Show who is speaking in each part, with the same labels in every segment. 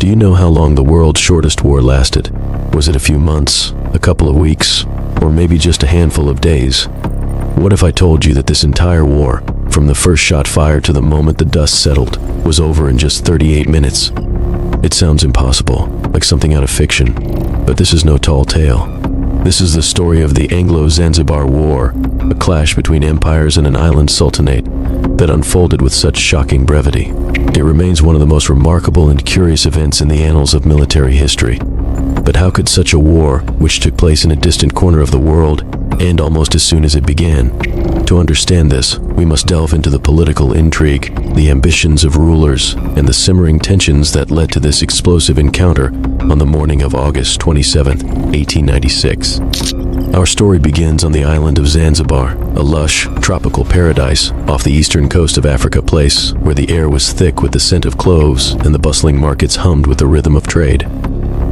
Speaker 1: Do you know how long the world's shortest war lasted? Was it a few months, a couple of weeks, or maybe just a handful of days? What if I told you that this entire war, from the first shot fired to the moment the dust settled, was over in just 38 minutes? It sounds impossible, like something out of fiction, but this is no tall tale. This is the story of the Anglo-Zanzibar War, a clash between empires and an island sultanate that unfolded with such shocking brevity. It remains one of the most remarkable and curious events in the annals of military history. But how could such a war, which took place in a distant corner of the world, end almost as soon as it began? To understand this, we must delve into the political intrigue, the ambitions of rulers, and the simmering tensions that led to this explosive encounter on the morning of August 27, 1896. Our story begins on the island of Zanzibar, a lush, tropical paradise off the eastern coast of Africa, place where the air was thick with the scent of cloves and the bustling markets hummed with the rhythm of trade.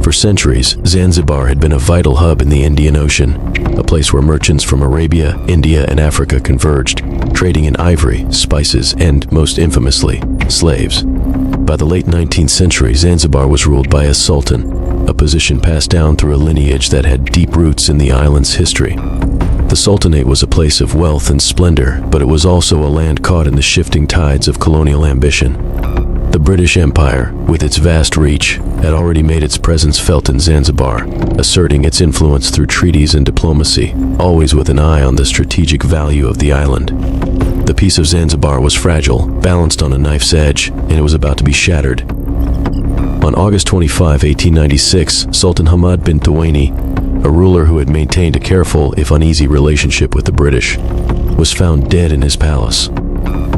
Speaker 1: For centuries, Zanzibar had been a vital hub in the Indian Ocean, a place where merchants from Arabia, India, and Africa converged, trading in ivory, spices, and, most infamously, slaves. By the late 19th century, Zanzibar was ruled by a sultan, a position passed down through a lineage that had deep roots in the island's history. The Sultanate was a place of wealth and splendor, but it was also a land caught in the shifting tides of colonial ambition. The British Empire, with its vast reach, had already made its presence felt in Zanzibar, asserting its influence through treaties and diplomacy, always with an eye on the strategic value of the island. The peace of Zanzibar was fragile, balanced on a knife's edge, and it was about to be shattered. On August 25, 1896, Sultan Hamad bin Tuwaini, a ruler who had maintained a careful, if uneasy, relationship with the British, was found dead in his palace.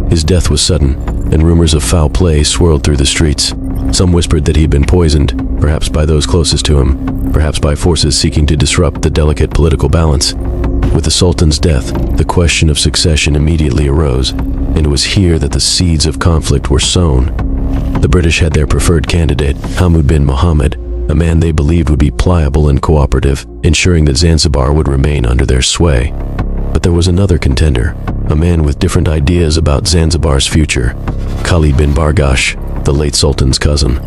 Speaker 1: His death was sudden, and rumors of foul play swirled through the streets. Some whispered that he had been poisoned, perhaps by those closest to him, perhaps by forces seeking to disrupt the delicate political balance. With the Sultan's death, the question of succession immediately arose, and it was here that the seeds of conflict were sown. The British had their preferred candidate, Hamad bin Mohammed, a man they believed would be pliable and cooperative, ensuring that Zanzibar would remain under their sway. But there was another contender, a man with different ideas about Zanzibar's future, Khalid bin Bargash, the late Sultan's cousin.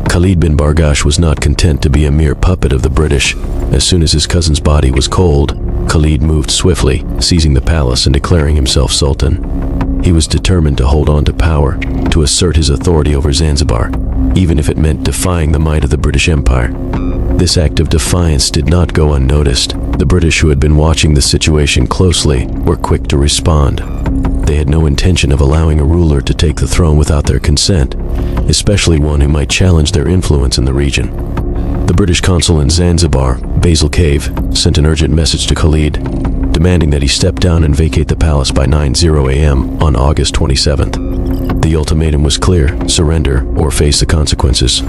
Speaker 1: Khalid bin Bargash was not content to be a mere puppet of the British. As soon as his cousin's body was cold, Khalid moved swiftly, seizing the palace and declaring himself Sultan. He was determined to hold on to power, to assert his authority over Zanzibar, even if it meant defying the might of the British Empire. This act of defiance did not go unnoticed. The British, who had been watching the situation closely, were quick to respond. They had no intention of allowing a ruler to take the throne without their consent, especially one who might challenge their influence in the region. The British consul in Zanzibar, Basil Cave, sent an urgent message to Khalid, demanding that he step down and vacate the palace by 9:00 a.m. on August 27th. The ultimatum was clear: surrender or face the consequences.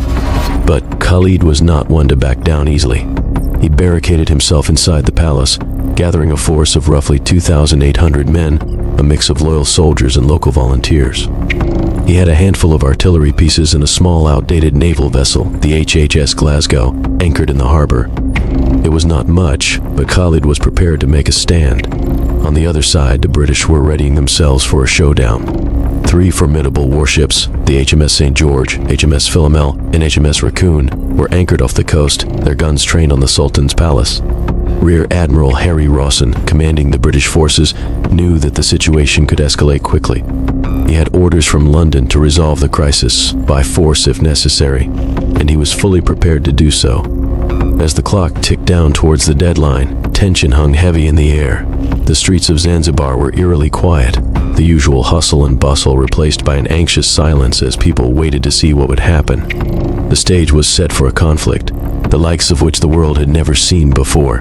Speaker 1: But Khalid was not one to back down easily. He barricaded himself inside the palace, gathering a force of roughly 2,800 men, a mix of loyal soldiers and local volunteers. He had a handful of artillery pieces and a small outdated naval vessel, the HHS Glasgow, anchored in the harbor. It was not much, but Khalid was prepared to make a stand. On the other side, the British were readying themselves for a showdown. 3 formidable warships, the HMS St. George, HMS Philomel, and HMS Raccoon, were anchored off the coast, their guns trained on the Sultan's palace. Rear Admiral Harry Rawson, commanding the British forces, knew that the situation could escalate quickly. He had orders from London to resolve the crisis, by force if necessary, and he was fully prepared to do so. As the clock ticked down towards the deadline, tension hung heavy in the air. The streets of Zanzibar were eerily quiet, the usual hustle and bustle replaced by an anxious silence as people waited to see what would happen. The stage was set for a conflict, the likes of which the world had never seen before.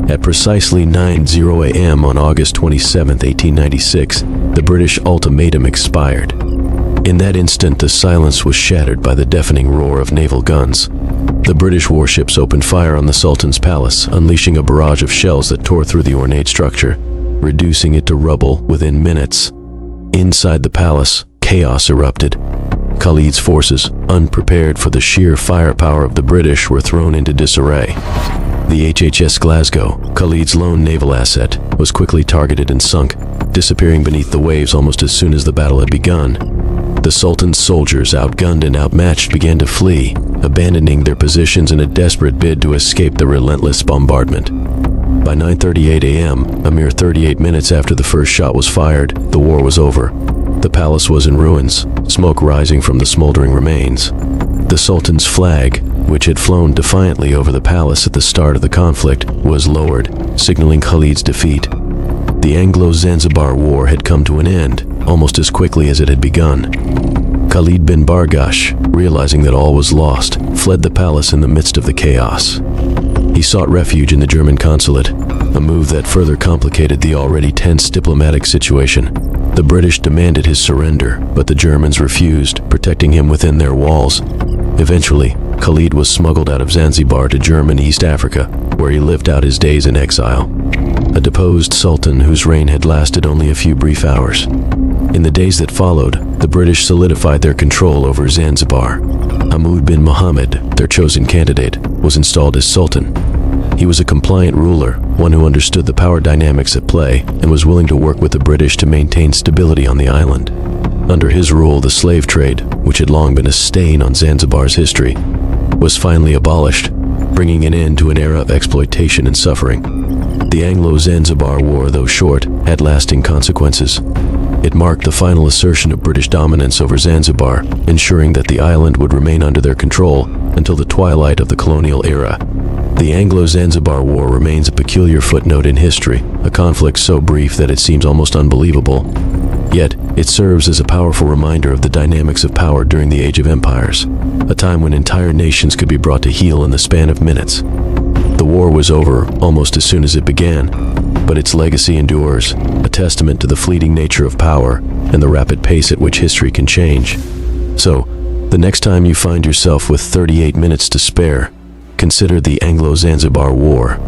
Speaker 1: At precisely 9:00 a.m. on August 27, 1896, the British ultimatum expired. In that instant, the silence was shattered by the deafening roar of naval guns. The British warships opened fire on the Sultan's palace, unleashing a barrage of shells that tore through the ornate structure, reducing it to rubble within minutes. Inside the palace, chaos erupted. Khalid's forces, unprepared for the sheer firepower of the British, were thrown into disarray. The HHS Glasgow, Khalid's lone naval asset, was quickly targeted and sunk, disappearing beneath the waves almost as soon as the battle had begun. The Sultan's soldiers, outgunned and outmatched, began to flee, abandoning their positions in a desperate bid to escape the relentless bombardment. By 9:38 a.m., a mere 38 minutes after the first shot was fired, the war was over. The palace was in ruins, smoke rising from the smoldering remains. The Sultan's flag, which had flown defiantly over the palace at the start of the conflict, was lowered, signaling Khalid's defeat. The Anglo-Zanzibar War had come to an end, almost as quickly as it had begun. Khalid bin Bargash, realizing that all was lost, fled the palace in the midst of the chaos. He sought refuge in the German consulate, a move that further complicated the already tense diplomatic situation. The British demanded his surrender, but the Germans refused, protecting him within their walls. Eventually, Khalid was smuggled out of Zanzibar to German East Africa, where he lived out his days in exile. A deposed sultan whose reign had lasted only a few brief hours. In the days that followed, the British solidified their control over Zanzibar. Hamoud bin Mohammed, their chosen candidate, was installed as sultan. He was a compliant ruler, one who understood the power dynamics at play and was willing to work with the British to maintain stability on the island. Under his rule, the slave trade, which had long been a stain on Zanzibar's history, was finally abolished, bringing an end to an era of exploitation and suffering. The Anglo-Zanzibar War, though short, had lasting consequences. It marked the final assertion of British dominance over Zanzibar, ensuring that the island would remain under their control until the twilight of the colonial era. The Anglo-Zanzibar War remains a peculiar footnote in history, a conflict so brief that it seems almost unbelievable. Yet, it serves as a powerful reminder of the dynamics of power during the Age of Empires, a time when entire nations could be brought to heel in the span of minutes. The war was over almost as soon as it began, but its legacy endures, a testament to the fleeting nature of power and the rapid pace at which history can change. So, the next time you find yourself with 38 minutes to spare, consider the Anglo-Zanzibar War,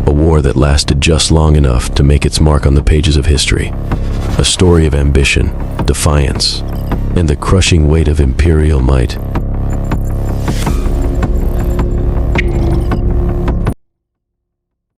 Speaker 1: a war that lasted just long enough to make its mark on the pages of history. A story of ambition, defiance, and the crushing weight of imperial might.